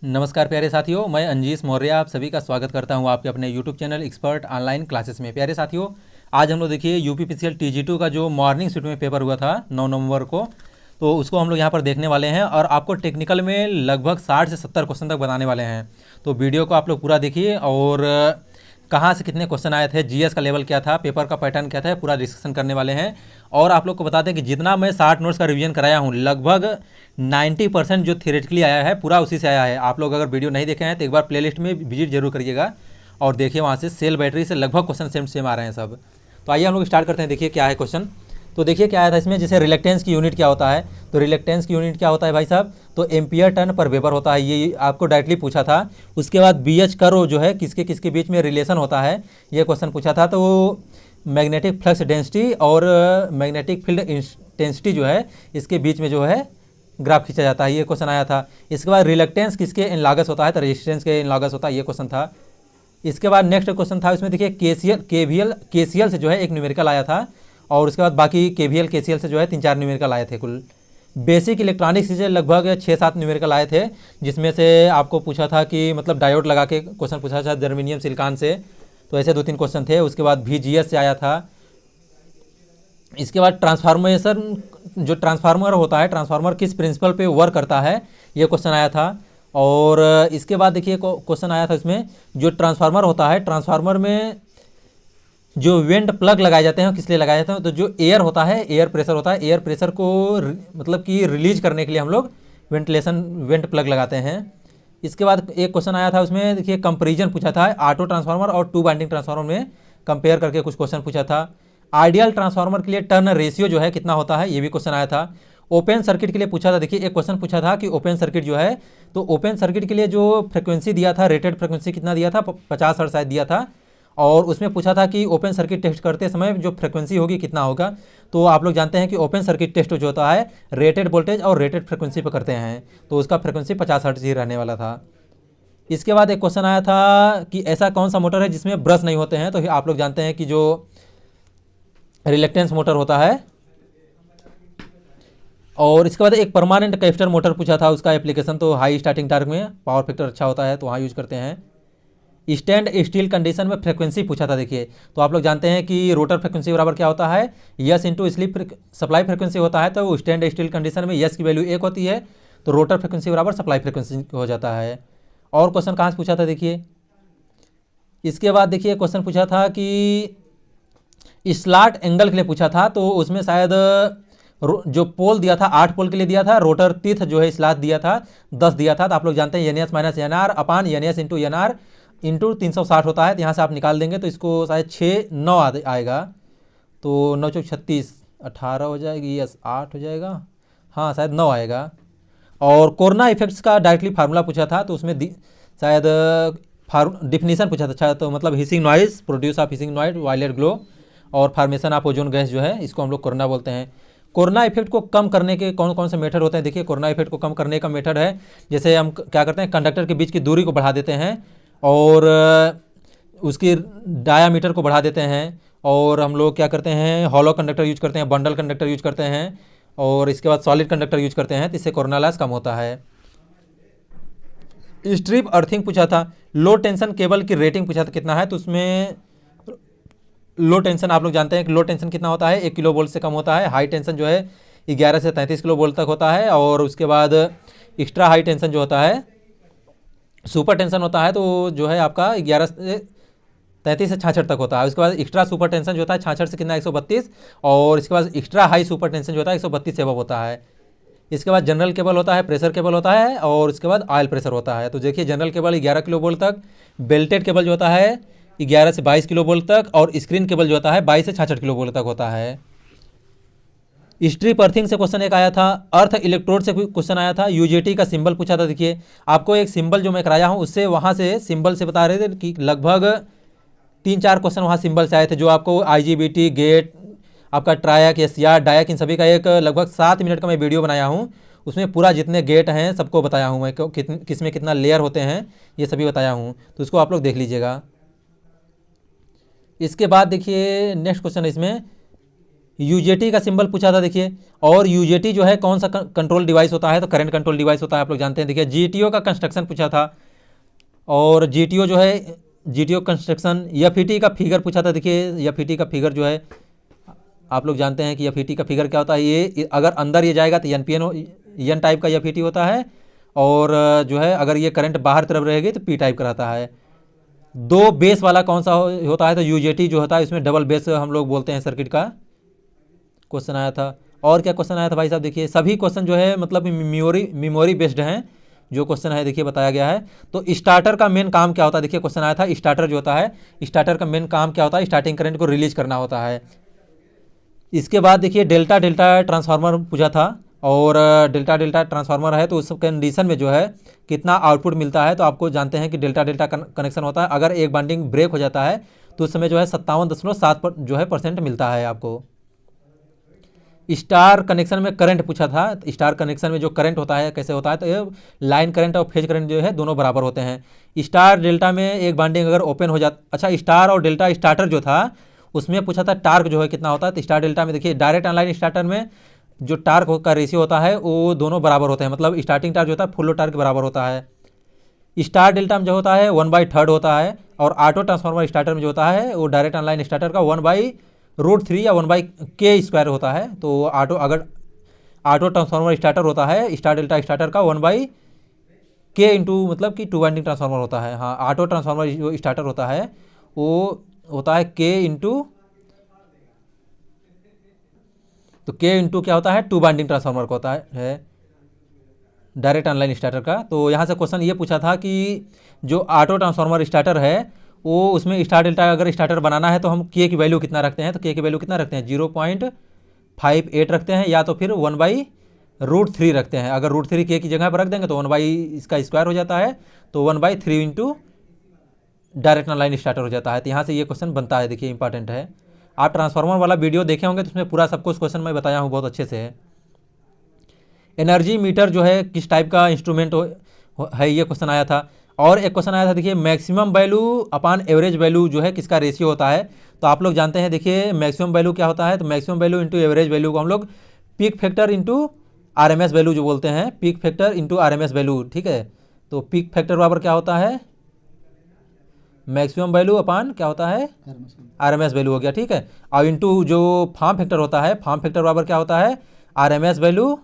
नमस्कार प्यारे साथियों, मैं अंजीश मौर्य आप सभी का स्वागत करता हूं आपके अपने YouTube channel expert online classes में। प्यारे साथियों, आज हम लोग देखिए यूपीपीसीएल TG2 का जो मॉर्निंग शिफ्ट में पेपर हुआ था 9 नवंबर को, तो उसको हम लोग यहां पर देखने वाले हैं और आपको टेक्निकल में लगभग 60 से 70 क्वेश्चन तक बताने वाले हैं। तो वीडियो को आप लोग पूरा देखिए और कहाँ से कितने क्वेश्चन आए थे, जीएस का लेवल क्या था, पेपर का पैटर्न क्या था, पूरा डिस्कशन करने वाले हैं। और आप लोग को बता दें कि जितना मैं 60 नोट्स का रिवीजन कराया हूँ, लगभग 90% जो थियोरेटिकली आया है पूरा उसी से आया है। आप लोग अगर वीडियो नहीं देखे हैं तो एक बार प्लेलिस्ट में विजिट जरूर करिएगा और देखिए, वहाँ से सेल बैटरी से लगभग क्वेश्चन सेम सेम आ रहे हैं सब। तो आइए हम लोग स्टार्ट करते हैं। देखिए क्या है क्वेश्चन। तो देखिए क्या आया था इसमें, जैसे रिलेक्टेंस की यूनिट क्या होता है। तो रिलेक्टेंस की यूनिट क्या होता है भाई साहब, तो एम्पियर टर्न पर वेबर होता है, ये आपको डायरेक्टली पूछा था। उसके बाद BH कर्व जो है किसके किसके बीच में रिलेशन होता है, ये क्वेश्चन पूछा था। तो मैग्नेटिक फ्लक्स डेंसिटी और मैग्नेटिक फील्ड इंटेंसिटी जो है इसके बीच में जो है ग्राफ खींचा जाता है, ये क्वेश्चन आया था। इसके बाद रिलेक्टेंस किसके एनालॉगस होता है, तो रेजिस्टेंस के एनालॉगस होता है, ये क्वेश्चन था। इसके बाद नेक्स्ट क्वेश्चन था इसमें, देखिए KCL से जो है एक न्यूमेरिकल आया था और उसके बाद बाकी KCL से जो है 3-4 न्यूमेरिकल आए थे। कुल बेसिक इलेक्ट्रॉनिक्स से लगभग 6-7 न्यूमेरिकल आए थे, जिसमें से आपको पूछा था कि मतलब डायोड लगा के क्वेश्चन पूछा था जर्मेनियम सिलिकॉन से, तो ऐसे 2-3 क्वेश्चन थे। उसके बाद VGS से आया था। इसके बाद ट्रांसफार्मेशन, जो ट्रांसफार्मर होता है, ट्रांसफार्मर किस प्रिंसिपल पे वर्क करता है, ये क्वेश्चन आया था। और इसके बाद देखिए क्वेश्चन आया था इसमें, जो ट्रांसफार्मर होता है, ट्रांसफार्मर में जो वेंट प्लग लगाए जाते हैं किस लिए लगाए जाते हैं, तो जो एयर होता है, एयर प्रेशर होता है, एयर प्रेशर को मतलब कि रिलीज करने के लिए हम लोग वेंट प्लग लगाते हैं। इसके बाद एक क्वेश्चन आया था उसमें, देखिए कंपेरिजन पूछा था ऑटो ट्रांसफार्मर और 2 वाइंडिंग ट्रांसफार्मर में कंपेयर करके कुछ क्वेश्चन पूछा था। आइडियल ट्रांसफार्मर के लिए टर्न रेशियो जो है कितना होता है, ये भी क्वेश्चन आया था। ओपन सर्किट के लिए पूछा था, देखिए एक क्वेश्चन पूछा था कि ओपन सर्किट जो है, तो ओपन सर्किट के लिए जो फ्रिक्वेंसी दिया था, रेटेड फ्रिक्वेंसी कितना दिया था, 50 हर्ट्ज शायद दिया था। और उसमें पूछा था कि ओपन सर्किट टेस्ट करते समय जो फ्रिक्वेंसी होगी कितना होगा। तो आप लोग जानते हैं कि ओपन सर्किट टेस्ट जो होता है रेटेड वोल्टेज और रेटेड फ्रिक्वेंसी पर करते हैं, तो उसका फ्रिक्वेंसी 50 हर्ट्ज ही रहने वाला था। इसके बाद एक क्वेश्चन आया था कि ऐसा कौन सा मोटर है जिसमें ब्रश नहीं होते हैं, तो आप लोग जानते हैं कि जो रिलेक्टेंस मोटर होता है। और इसके बाद एक परमानेंट कैपेसिटर मोटर पूछा था, उसका एप्लीकेशन तो हाई स्टार्टिंग टॉर्क में पावर फैक्टर अच्छा होता है तो वहाँ यूज करते हैं। स्टैंड स्टील कंडीशन में फ्रिक्वेंसी पूछा था, देखिए तो आप लोग जानते हैं कि रोटर फ्रिक्वेंसी बराबर क्या होता है, yes into sleep supply frequency होता है। तो स्टैंड स्टील कंडीशन में यस की वैल्यू 1 होती है, तो रोटर फ्रिक्वेंसी बराबर सप्लाई फ्रिक्वेंसी हो जाता है। और क्वेश्चन कहाँ से पूछा था, देखिए इसके बाद देखिए क्वेश्चन पूछा था कि स्लॉट एंगल के लिए पूछा था, तो उसमें शायद जो पोल दिया था 8 पोल के लिए दिया था, रोटर टीथ जो है स्लॉट दिया था 10 दिया था। तो आप लोग जानते हैं NS माइनस NR अपान NS इंटू NR इंटू 360 होता है, तो यहाँ से आप निकाल देंगे तो इसको शायद 6-9 आएगा। तो 9 चौक 36, 18 हो जाएगी, यस 8 हो जाएगा, हाँ शायद 9 आएगा। और कोरोना इफेक्ट्स का डायरेक्टली फार्मूला पूछा था, तो उसमें शायद डिफिनीशन पूछा था, तो मतलब hissing noise, produce of hissing noise, violet glow और फॉर्मेशन ऑफ ओजोन गैस जो है, इसको हम लोग कोरोना बोलते हैं। कोरोना इफेक्ट को कम करने के कौन कौन से मेथड होते हैं, देखिए कोरोना इफेक्ट को कम करने का मेथड है, जैसे हम क्या करते हैं, कंडक्टर के बीच की दूरी को बढ़ा देते हैं और उसकी डायामीटर को बढ़ा देते हैं। और हम लोग क्या करते हैं, हॉलो कंडक्टर यूज करते हैं, बंडल कंडक्टर यूज करते हैं और इसके बाद सॉलिड कंडक्टर यूज करते हैं, तो इससे कोरोना लॉस कम होता है। स्ट्रिप अर्थिंग पूछा था, लो टेंशन केबल की रेटिंग पूछा था कितना है, तो उसमें लो टेंशन आप लोग जानते हैं कि लो टेंशन कितना होता है, 1 किलो वोल्ट से कम होता है। हाई टेंशन जो है 11 से 33 किलो वोल्ट तक होता है। और उसके बाद एक्स्ट्रा हाई टेंशन जो होता है, सुपर टेंशन होता है, तो जो है आपका 11 से 33 से 66 तक होता है। उसके बाद एक्स्ट्रा सुपर टेंशन जो होता है 66 से कितना 132, और इसके बाद एक्स्ट्रा हाई सुपर टेंशन जो होता है 132 से अबव होता है। इसके बाद जनरल केबल होता है, प्रेशर केबल होता है और उसके बाद ऑयल प्रेशर होता है। तो देखिए जनरल केबल 11 किलो वोल्ट तक, बेल्टेड केबल जो होता है 11 से 22 किलो वोल्ट तक, और स्क्रीन केबल जो होता है 22 से 66 किलो वोल्ट तक होता है। स्ट्रिप अर्थिंग से क्वेश्चन एक आया था, अर्थ इलेक्ट्रोड से क्वेश्चन आया था, UJT का सिंबल पूछा था। देखिए आपको एक सिंबल जो मैं कराया हूँ उससे, वहाँ से सिंबल से बता रहे थे कि लगभग 3-4 क्वेश्चन वहाँ सिंबल से आए थे, जो आपको IGBT, गेट, आपका ट्रायक, SCR, डायक, इन सभी का एक लगभग 7 मिनट का मैं वीडियो बनाया हूँ। उसमें पूरा जितने गेट हैं सबको बताया हूँ मैं, किस में कितना लेयर होते हैं ये सभी बताया हूँ, तो उसको आप लोग देख लीजिएगा। इसके बाद देखिए नेक्स्ट क्वेश्चन इसमें, यूजेटी का सिंबल पूछा था देखिए। और यूजेटी जो है कौन सा कंट्रोल डिवाइस होता है, तो करंट कंट्रोल डिवाइस होता है, आप लोग जानते हैं। देखिए जीटीओ का कंस्ट्रक्शन पूछा था, और जीटीओ जो है जीटीओ कंस्ट्रक्शन। एफईटी का फिगर पूछा था। देखिए एफईटी का फिगर जो है आप लोग जानते हैं कि एफईटी का फिगर क्या होता है। ये अगर अंदर ये जाएगा तो एनपीएन एन टाइप का एफईटी होता है, और जो है अगर ये करंट बाहर तरफ रहेगी तो पी टाइप का रहता है। दो बेस वाला कौन सा होता है, तो यूजेटी जो होता है इसमें डबल बेस हम लोग बोलते हैं सर्किट का। क्वेश्चन आया था। और क्या क्वेश्चन आया था भाई साहब, देखिए सभी क्वेश्चन जो है मतलब मेमोरी बेस्ड हैं जो क्वेश्चन है, देखिए बताया गया है। तो स्टार्टर का मेन काम क्या होता है, देखिए क्वेश्चन आया था स्टार्टर जो होता है, स्टार्टर का मेन काम क्या होता है, स्टार्टिंग करंट को रिलीज करना होता है। इसके बाद देखिए डेल्टा डेल्टा ट्रांसफार्मर पूछा था, और डेल्टा डेल्टा ट्रांसफार्मर है तो उस कंडीशन में जो है कितना आउटपुट मिलता है, तो आपको जानते हैं कि डेल्टा डेल्टा कनेक्शन होता है। अगर एक बाइंडिंग ब्रेक हो जाता है तो उस समय जो है 57.7 जो है % मिलता है आपको। स्टार कनेक्शन में करंट पूछा था। स्टार कनेक्शन में जो करंट होता है कैसे होता है, तो ये लाइन करंट और फेज करंट जो है दोनों बराबर होते हैं। स्टार डेल्टा में एक बाइंडिंग अगर ओपन हो जाता, अच्छा स्टार और डेल्टा स्टार्टर जो था उसमें पूछा था टार्क जो है कितना होता है। तो स्टार डेल्टा में देखिए डायरेक्ट ऑनलाइन स्टार्टर में जो टार्क का रेशियो होता है वो दोनों बराबर होते हैं, मतलब स्टार्टिंग टार्क जो होता है फुल लोड टार्क के बराबर होता है। स्टार डेल्टा में जो होता है 1/3 होता है, और ऑटो ट्रांसफार्मर स्टार्टर में जो होता है वो डायरेक्ट ऑनलाइन स्टार्टर का 1/√3 या 1/k² होता है। तो अगर ऑटो ट्रांसफार्मर स्टार्टर होता है स्टार डेल्टा स्टार्टर का 1/k इंटू मतलब कि 2 वाइंडिंग ट्रांसफार्मर होता है। हाँ, ऑटो ट्रांसफार्मर जो स्टार्टर होता है वो होता है k इंटू, तो k इंटू क्या होता है 2 बाइंडिंग ट्रांसफार्मर का होता है डायरेक्ट ऑनलाइन स्टार्टर का। तो यहाँ से क्वेश्चन ये पूछा था कि जो ऑटो ट्रांसफार्मर स्टार्टर है वो उसमें स्टार डेल्टा अगर स्टार्टर बनाना है तो हम के की वैल्यू कितना रखते हैं, तो के की वैल्यू कितना रखते हैं 0.58 रखते हैं, या तो फिर 1/√3 रखते हैं। अगर √3 के की जगह पर रख देंगे तो 1 इसका स्क्वायर हो जाता है, तो 1/3 इंटू डायरेक्ट ऑनलाइन स्टार्टर हो जाता है। तो यहाँ से ये क्वेश्चन बनता है, देखिए इंपॉर्टेंट है। आप ट्रांसफार्मर वाला वीडियो देखे होंगे तो उसमें पूरा सब कुछ क्वेश्चन मैं बताया हूँ बहुत अच्छे से है। एनर्जी मीटर जो है किस टाइप का इंस्ट्रूमेंट है, ये क्वेश्चन आया था। और एक क्वेश्चन आया था देखिए मैक्सिमम वैल्यू अपान एवरेज वैल्यू जो है किसका रेशियो होता है। तो आप लोग जानते हैं देखिए मैक्सिमम वैल्यू क्या होता है, तो maximum value into average value को हम लोग peak factor into RMS value जो बोलते हैं, peak factor into RMS value, ठीक है। तो पीक फैक्टर बराबर क्या होता है, मैक्सिमम वैल्यू अपान क्या होता है आरएमएस वैल्यू हो गया, ठीक है। और इंटू जो फॉर्म फैक्टर होता है, फॉर्म फैक्टर बराबर क्या होता है आरएमएस वैल्यू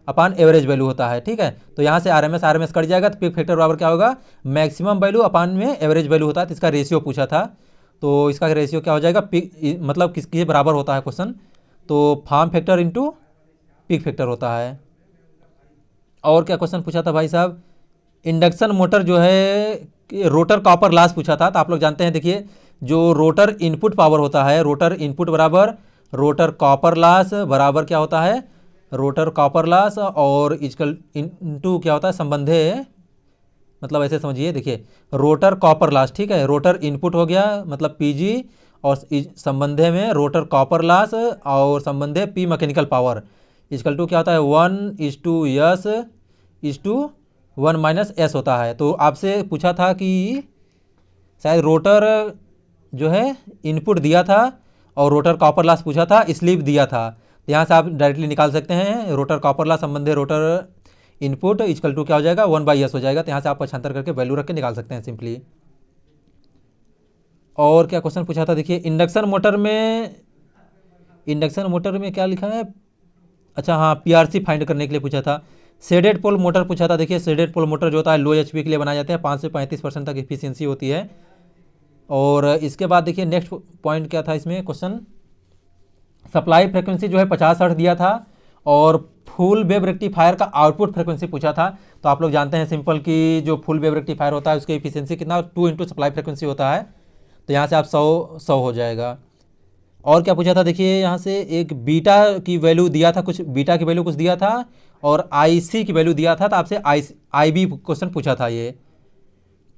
अपान एवरेज वैल्यू होता है, ठीक है। तो यहाँ से आरएमएस कट जाएगा, तो पीक फैक्टर बराबर क्या होगा मैक्सिमम वैल्यू अपान में एवरेज वैल्यू होता है। तो इसका रेशियो पूछा था, तो इसका रेशियो क्या हो जाएगा पीक, मतलब किसके बराबर होता है क्वेश्चन, तो form factor into peak factor होता है। और क्या क्वेश्चन पूछा था भाई साहब, इंडक्शन मोटर जो है रोटर कॉपर लॉस पूछा था। तो आप लोग जानते हैं देखिए जो रोटर इनपुट पावर होता है, रोटर इनपुट बराबर रोटर कॉपर लॉस बराबर क्या होता है रोटर कॉपर लॉस, और इजकल इंटू क्या होता है संबंधे, मतलब ऐसे समझिए देखिए रोटर कॉपर लॉस, ठीक है। रोटर इनपुट हो गया मतलब पीजी, और संबंधे में रोटर कॉपर लॉस और संबंधे P mechanical power is equal to क्या होता है 1:S/1 - S होता है। तो आपसे पूछा था कि शायद रोटर जो है इनपुट दिया था और रोटर कॉपर लॉस पूछा था, स्लिप दिया था। तो यहाँ से आप डायरेक्टली निकाल सकते हैं रोटर कॉपर लॉस संबंधी रोटर इनपुट इजकल टू क्या हो जाएगा 1/S हो जाएगा। तो यहाँ से आप पक्षांतर करके वैल्यू रख के निकाल सकते हैं सिंपली। और क्या क्वेश्चन पूछा था देखिए इंडक्शन मोटर में क्या लिखा है, अच्छा हाँ पीआरसी फाइंड करने के लिए पूछा था। शेडेड पोल मोटर पूछा था। देखिए शेडेड पोल मोटर जो होता है लो एचपी के लिए बनाए जाते हैं, 5 से 35% तक एफिशिएंसी होती है। और इसके बाद देखिए नेक्स्ट पॉइंट क्या था इसमें क्वेश्चन, सप्लाई फ्रिक्वेंसी जो है 50 हर्ट्ज दिया था, और फुल वेव रेक्टिफायर का आउटपुट फ्रिक्वेंसी पूछा था। तो आप लोग जानते हैं सिंपल कि जो फुल वेव रेक्टिफायर होता है उसकी एफिशिएंसी कितना 2 इंटू सप्लाई फ्रिक्वेंसी होता है। तो यहाँ से आप 100 हो जाएगा। और क्या पूछा था देखिए यहाँ से एक बीटा की वैल्यू दिया था, कुछ बीटा की वैल्यू कुछ दिया था, और आईसी की वैल्यू दिया था। तो आपसे आईबी क्वेश्चन पूछा था ये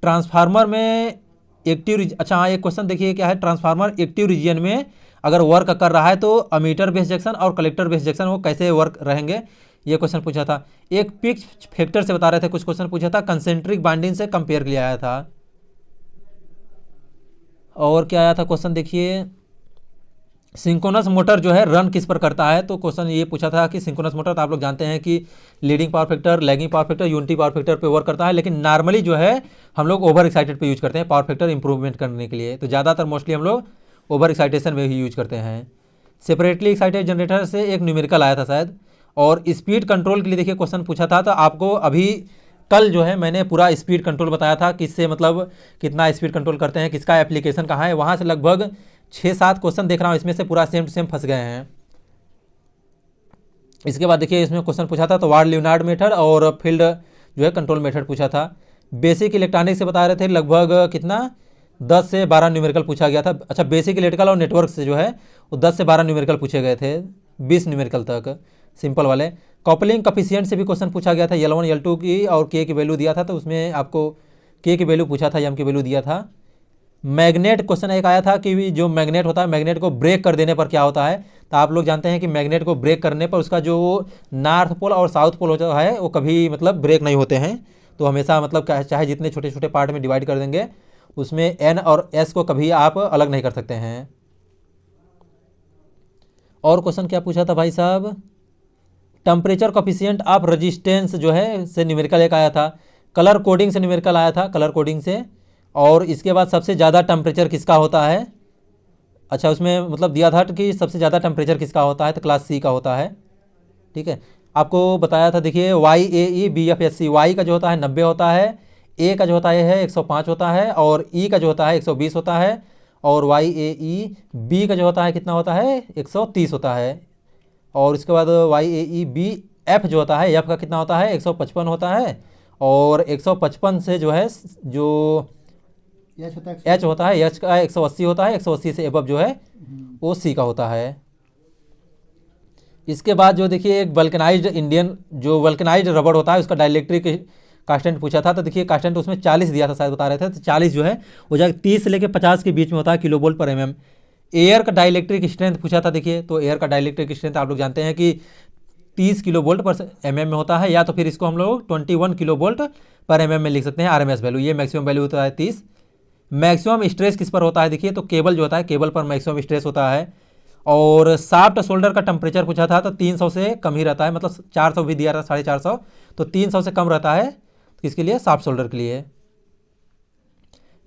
ट्रांसफार्मर में एक्टिव, अच्छा हाँ एक क्वेश्चन देखिए क्या है, ट्रांसफार्मर एक्टिव रीजन में अगर वर्क कर रहा है तो अमीटर बेस जंक्शन और कलेक्टर बेस जंक्शन वो कैसे वर्क रहेंगे, ये क्वेश्चन पूछा था। एक पिच फैक्टर से बता रहे थे, कुछ क्वेश्चन पूछा था कंसेंट्रिक बाइंडिंग से कंपेयर किया आया था। और क्या आया था क्वेश्चन देखिए सिंक्रोनस मोटर जो है रन किस पर करता है, तो क्वेश्चन ये पूछा था कि सिंक्रोनस मोटर, तो आप लोग जानते हैं कि leading power factor, lagging power factor, unity power factor पे वर्क करता है, लेकिन नॉर्मली जो है हम लोग ओवर एक्साइटेड पे यूज करते हैं पावर फैक्टर इंप्रूवमेंट करने के लिए। तो ज़्यादातर मोस्टली हम लोग ओवर एक्साइटेशन में ही यूज करते हैं। सेपरेटली एक्साइटेड जनरेटर से एक न्यूमेरिकल आया था शायद। और स्पीड कंट्रोल के लिए देखिए क्वेश्चन पूछा था, तो आपको अभी कल जो है मैंने पूरा स्पीड कंट्रोल बताया था, किससे मतलब कितना स्पीड कंट्रोल करते हैं, किसका एप्लीकेशन कहाँ है। वहाँ से लगभग 6-7 क्वेश्चन देख रहा हूँ, इसमें से पूरा सेम टू सेम फंस गए हैं। इसके बाद देखिए इसमें क्वेश्चन पूछा था तो वार्ड लियोनार्ड मेथड और फील्ड जो है कंट्रोल मेथड पूछा था। बेसिक इलेक्ट्रॉनिक से बता रहे थे, लगभग कितना 10 से 12 न्यूमेरिकल पूछा गया था। अच्छा, बेसिक इलेक्ट्रिकल और नेटवर्क से जो है वो 10 से 12 न्यूमेरिकल पूछे गए थे, 20 न्यूमेरिकल तक सिंपल वाले। कॉपलिंग कफिशिएंट से भी क्वेश्चन पूछा गया था, L1 L2 की और के की वैल्यू दिया था, तो उसमें आपको के की वैल्यू पूछा था, एम की वैल्यू दिया था। मैग्नेट क्वेश्चन एक आया था कि जो मैग्नेट होता है, मैग्नेट को ब्रेक कर देने पर क्या होता है। तो आप लोग जानते हैं कि मैग्नेट को ब्रेक करने पर उसका जो नॉर्थ पोल और साउथ पोल होता है वो कभी मतलब ब्रेक नहीं होते हैं। तो हमेशा मतलब चाहे जितने छोटे छोटे पार्ट में डिवाइड कर देंगे, उसमें एन और एस को कभी आप अलग नहीं कर सकते हैं। और क्वेश्चन क्या पूछा था भाई साहब, टेम्परेचर कोफिशिएंट ऑफ रेजिस्टेंस जो है से न्यूमेरिकल एक आया था। कलर कोडिंग से न्यूमेरिकल आया था, कलर कोडिंग से। और इसके बाद सबसे ज़्यादा टेम्परेचर किसका होता है। अच्छा, उसमें मतलब दिया था कि सबसे ज़्यादा टेम्परेचर किसका होता है, तो क्लास सी का होता है। ठीक है, आपको बताया था, देखिए YAE/BFSC, वाई का जो होता है 90 होता है, ए का जो होता है 105 होता है, और ई का जो होता है 120 होता है, और YAE/B का जो होता है कितना होता है 130 होता है। और इसके बाद YAE/BF जो होता है, एफ का कितना होता है 155 होता है, और 155 से जो है जो एच होता है, एच का 180 होता है, 180 से एबव जो है वो सी का होता है। इसके बाद जो देखिए एक वल्कनाइज्ड इंडियन जो वल्कनाइज्ड रबड़ होता है उसका डाइलेक्ट्रिक कांस्टेंट पूछा था। तो देखिए कांस्टेंट उसमें 40 दिया था शायद, बता रहे थे, तो 40 जो है वो जाकर 30 से लेकर 50 के बीच में होता है किलोवोल्ट पर mm। एयर का डाइलेक्ट्रिक स्ट्रेंथ पूछा था, देखिए तो एयर का डाइलेक्ट्रिक स्ट्रेंथ आप लोग जानते हैं कि 30 किलोवोल्ट पर mm में होता है, या तो फिर इसको हम लोग 21 किलोवोल्ट पर mm में लिख सकते हैं RMS वैल्यू। ये मैक्सिमम वैल्यू होता है 30। मैक्सिमम स्ट्रेस किस पर होता है, देखिए तो केबल जो होता है, केबल पर मैक्सिमम स्ट्रेस होता है। और साफ्ट शोल्डर का टेम्परेचर पूछा था, तो 300 से कम ही रहता है, मतलब 400 भी दिया था, 450, तो 300 से कम रहता है किसके लिए, साफ्ट शोल्डर के लिए।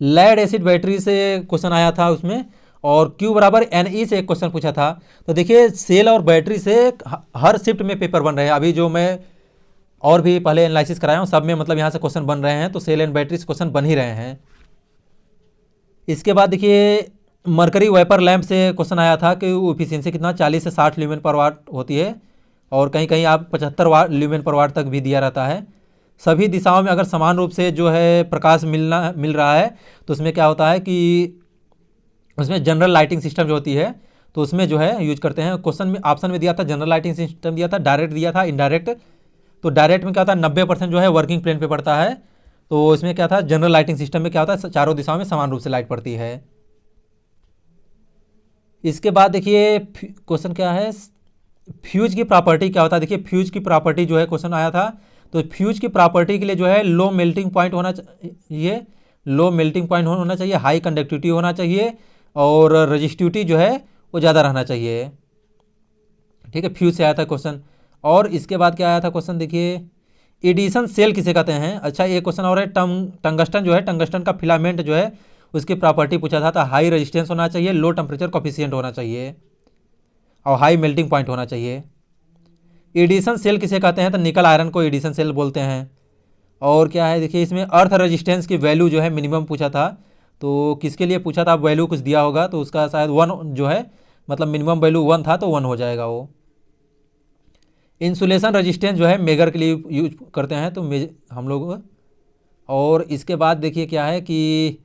लेड एसिड बैटरी से क्वेश्चन आया था उसमें, और Q बराबर NE से एक क्वेश्चन पूछा था। तो देखिए सेल और बैटरी से हर शिफ्ट में पेपर बन रहे हैं, अभी जो मैं और भी पहले एनालिसिस कराया हूँ सब में मतलब यहाँ से क्वेश्चन बन रहे हैं, तो सेल एंड बैटरी से क्वेश्चन बन ही रहे हैं। इसके बाद देखिए मरकरी वेपर लैंप से क्वेश्चन आया था कि एफिशिएंसी कितना 40 से 60 ल्यूमेन पर वाट होती है, और कहीं कहीं आप 75 ल्यूमेन पर वाट तक भी दिया रहता है। सभी दिशाओं में अगर समान रूप से जो है प्रकाश मिल रहा है, तो उसमें क्या होता है कि उसमें जनरल लाइटिंग सिस्टम जो होती है तो उसमें जो है यूज करते हैं। क्वेश्चन में ऑप्शन में दिया था जनरल लाइटिंग सिस्टम दिया था, डायरेक्ट दिया था, इनडायरेक्ट। तो डायरेक्ट में क्या होता है 90% जो है वर्किंग प्लेन पे पड़ता है, तो इसमें क्या था जनरल लाइटिंग सिस्टम में क्या होता है चारों दिशाओं में समान रूप से लाइट पड़ती है। इसके बाद देखिए क्वेश्चन क्या है, फ्यूज की प्रॉपर्टी क्या होता है। देखिए फ्यूज की प्रॉपर्टी जो है क्वेश्चन आया था, तो फ्यूज की प्रॉपर्टी के लिए जो है लो मेल्टिंग पॉइंट होना चाहिए, लो मेल्टिंग पॉइंट होना चाहिए, हाई कंडक्टिविटी होना चाहिए, और रजिस्टिविटी जो है वो ज़्यादा रहना चाहिए। ठीक है, फ्यूज से आया था क्वेश्चन। और इसके बाद क्या आया था क्वेश्चन, देखिए एडिशन सेल किसे कहते हैं। अच्छा, एक क्वेश्चन और है, टंगस्टन जो है, टंगस्टन का फिलामेंट जो है उसकी प्रॉपर्टी पूछा था, तो हाई रेजिस्टेंस होना चाहिए, लो टेम्परेचर कोफिशिएंट होना चाहिए, और हाई मेल्टिंग पॉइंट होना चाहिए। एडिशन सेल किसे कहते हैं, तो निकल आयरन को एडिशन सेल बोलते हैं। और क्या है देखिए इसमें अर्थ रेजिस्टेंस की वैल्यू जो है मिनिमम पूछा था, तो किसके लिए पूछा था, वैल्यू कुछ दिया होगा, तो उसका शायद 1 जो है मतलब मिनिमम वैल्यू 1 था, तो 1 हो जाएगा वो। इंसुलेशन रेजिस्टेंस जो है मेगर के लिए यूज करते हैं, तो हम लोग। और इसके बाद देखिए क्या है कि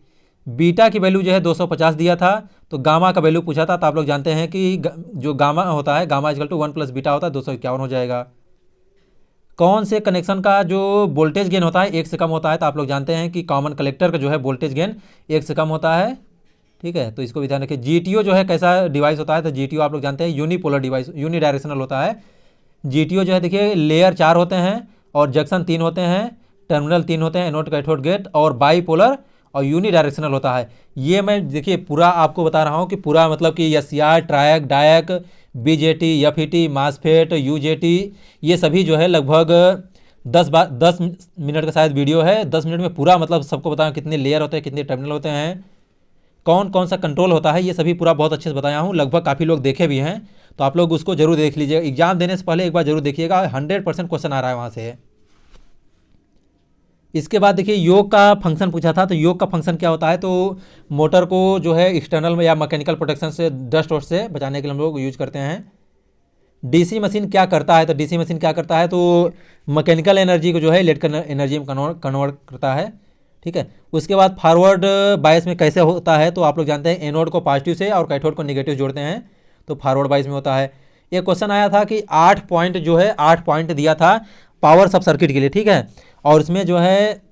बीटा की वैल्यू जो है 250 दिया था, तो गामा का वैल्यू पूछा था, तो आप लोग जानते हैं कि जो गामा होता है, गामा इक्वल टू 1 + बीटा होता है, 251 हो जाएगा। कौन से कनेक्शन का जो वोल्टेज गेन होता है 1 से कम होता है, तो आप लोग जानते हैं कि कॉमन कलेक्टर का जो है वोल्टेज गेन 1 से कम होता है। ठीक है, तो इसको भी ध्यान रखिए। GTO जो है कैसा डिवाइस होता है, तो GTO आप लोग जानते हैं यूनिपोलर डिवाइस, यूनिडायरेक्शनल होता है। GTO जो है देखिए लेयर 4 होते हैं, और जंक्शन 3 होते हैं, टर्मिनल 3 होते हैं, एनोड कैथोड गेट, और बाईपोलर और यूनी डायरेक्शनल होता है। ये मैं देखिए पूरा आपको बता रहा हूँ कि पूरा मतलब कि SCR, ट्रायक, डायक, BJT, FET, MOSFET, UJT, ये सभी जो है लगभग 10 मिनट का शायद वीडियो है। 10 मिनट में पूरा मतलब सबको बताया कितने लेयर होते हैं, कितने टर्मिनल होते हैं, कौन कौन सा कंट्रोल होता है, ये सभी पूरा बहुत अच्छे से बताया हूँ। लगभग काफ़ी लोग देखे भी हैं, तो आप लोग उसको जरूर देख लीजिएगा। एग्जाम देने से पहले एक बार जरूर देखिएगा, 100% क्वेश्चन आ रहा है वहाँ से। इसके बाद देखिए योग का फंक्शन पूछा था, तो योग का फंक्शन क्या होता है, तो मोटर को जो है एक्सटर्नल में या मैकेनिकल प्रोटेक्शन से, डस्ट वस्ट से बचाने के लिए हम लोग यूज करते हैं। डीसी मशीन क्या करता है, तो डीसी मशीन क्या करता है, तो मैकेनिकल एनर्जी को जो है इलेक्ट्रिकल एनर्जी में कन्वर्ट करता है। ठीक है, उसके बाद फॉरवर्ड बायस में कैसे होता है, तो आप लोग जानते हैं एनोड को पॉजिटिव से और कैथोड को नेगेटिव जोड़ते हैं, तो फॉरवर्ड बायस में होता है। एक क्वेश्चन आया था कि 8 पॉइंट जो है 8 पॉइंट दिया था पावर सब सर्किट के लिए, ठीक है, और इसमें जो है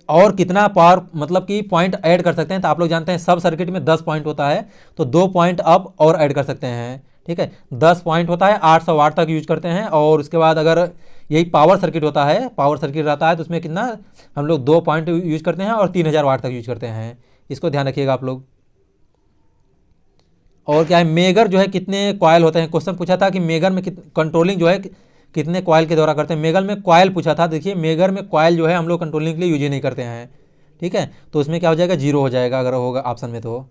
और कितना पावर मतलब कि पॉइंट ऐड कर सकते हैं, तो आप लोग जानते हैं सब सर्किट में 10 पॉइंट होता है, तो 2 पॉइंट अप और ऐड कर सकते हैं। ठीक है, 10 पॉइंट होता है, 800 वाट तक यूज करते हैं। और उसके बाद अगर यही पावर सर्किट होता है, पावर सर्किट रहता है, तो उसमें कितना हम लोग 2 पॉइंट यूज करते हैं और 3000 वाट तक यूज करते हैं। इसको ध्यान रखिएगा आप लोग। और क्या है, मेगर जो है कितने कॉयल होते हैं, क्वेश्चन पूछा था कि मेगर में कंट्रोलिंग जो है कितने कॉयल के द्वारा करते हैं। मेगर में कॉयल पूछा था, देखिए मेगर में कॉयल जो है हम लोग कंट्रोलिंग के लिए यूज ही नहीं करते हैं। ठीक है, तो उसमें क्या हो जाएगा, 0 हो जाएगा अगर होगा ऑप्शन में तो।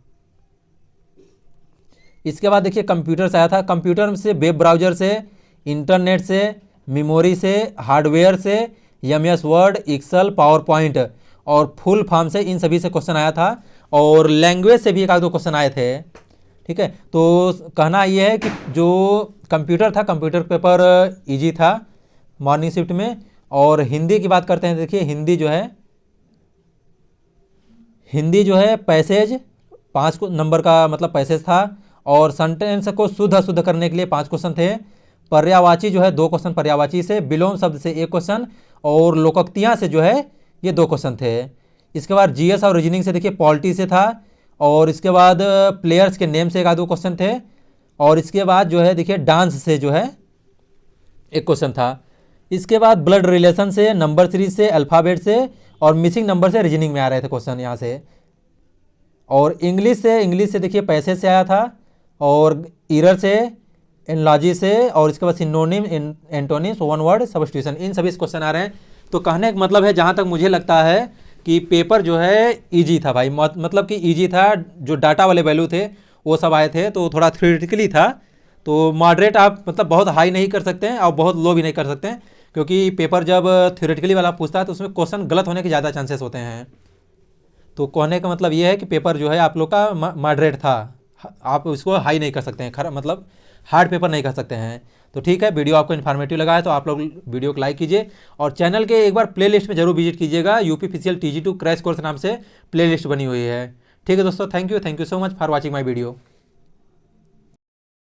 इसके बाद देखिए कंप्यूटर से आया था, कंप्यूटर से वेब ब्राउजर से, इंटरनेट से, मेमोरी से, हार्डवेयर से, MS Word, Excel, power point और फुल फॉर्म से, इन सभी से क्वेश्चन आया था। और लैंग्वेज से भी एक आध दो क्वेश्चन आए थे। ठीक है, तो कहना ये है कि जो कंप्यूटर था, कंप्यूटर पेपर इजी था मॉर्निंग शिफ्ट में। और हिंदी की बात करते हैं, देखिए हिंदी जो है पैसेज 5 नंबर का मतलब पैसेज था। और सेंटेंस को शुद्ध अशुद्ध करने के लिए 5 क्वेश्चन थे। पर्यायवाची जो है 2 क्वेश्चन पर्यायवाची से, विलोम शब्द से 1 क्वेश्चन और लोकोक्तियाँ से जो है ये 2 क्वेश्चन थे। इसके बाद जीएस और रीजनिंग से देखिए पॉलिटी से था। और इसके बाद प्लेयर्स के नेम से 1-2 क्वेश्चन थे। और इसके बाद जो है देखिए डांस से जो है 1 क्वेश्चन था। इसके बाद ब्लड रिलेशन से, नंबर सीरीज से, अल्फ़ाबेट से और मिसिंग नंबर से रीजनिंग में आ रहे थे क्वेश्चन यहाँ से। और इंग्लिश से देखिए पैसेज से आया था, और ईरर से, एनलॉजी से, और इसके बाद synonym, antonyms, one word substitution, इन सभी क्वेश्चन आ रहे हैं। तो कहने का मतलब है, जहाँ तक मुझे लगता है कि पेपर जो है इजी था भाई, मतलब कि इजी था। जो डाटा वाले वैल्यू थे वो सब आए थे, तो थोड़ा थ्योरेटिकली था। तो मॉडरेट आप मतलब बहुत हाई नहीं कर सकते हैं और बहुत लो भी नहीं कर सकते हैं, क्योंकि पेपर जब थ्योरेटिकली वाला पूछता है तो उसमें क्वेश्चन गलत होने के ज़्यादा चांसेस होते हैं। तो कहने का मतलब ये है कि पेपर जो है आप लोग का मॉडरेट था, आप इसको हाई नहीं कर सकते हैं, मतलब हार्ड पेपर नहीं कर सकते हैं। तो ठीक है, वीडियो आपको इन्फॉर्मेटिव लगा है तो आप लोग वीडियो को लाइक कीजिए और चैनल के एक बार प्लेलिस्ट में जरूर विजिट कीजिएगा। यूपीपीसीएल TG2 क्रैश कोर्स नाम से प्लेलिस्ट बनी हुई है। ठीक है दोस्तों, thank you so much for watching my video.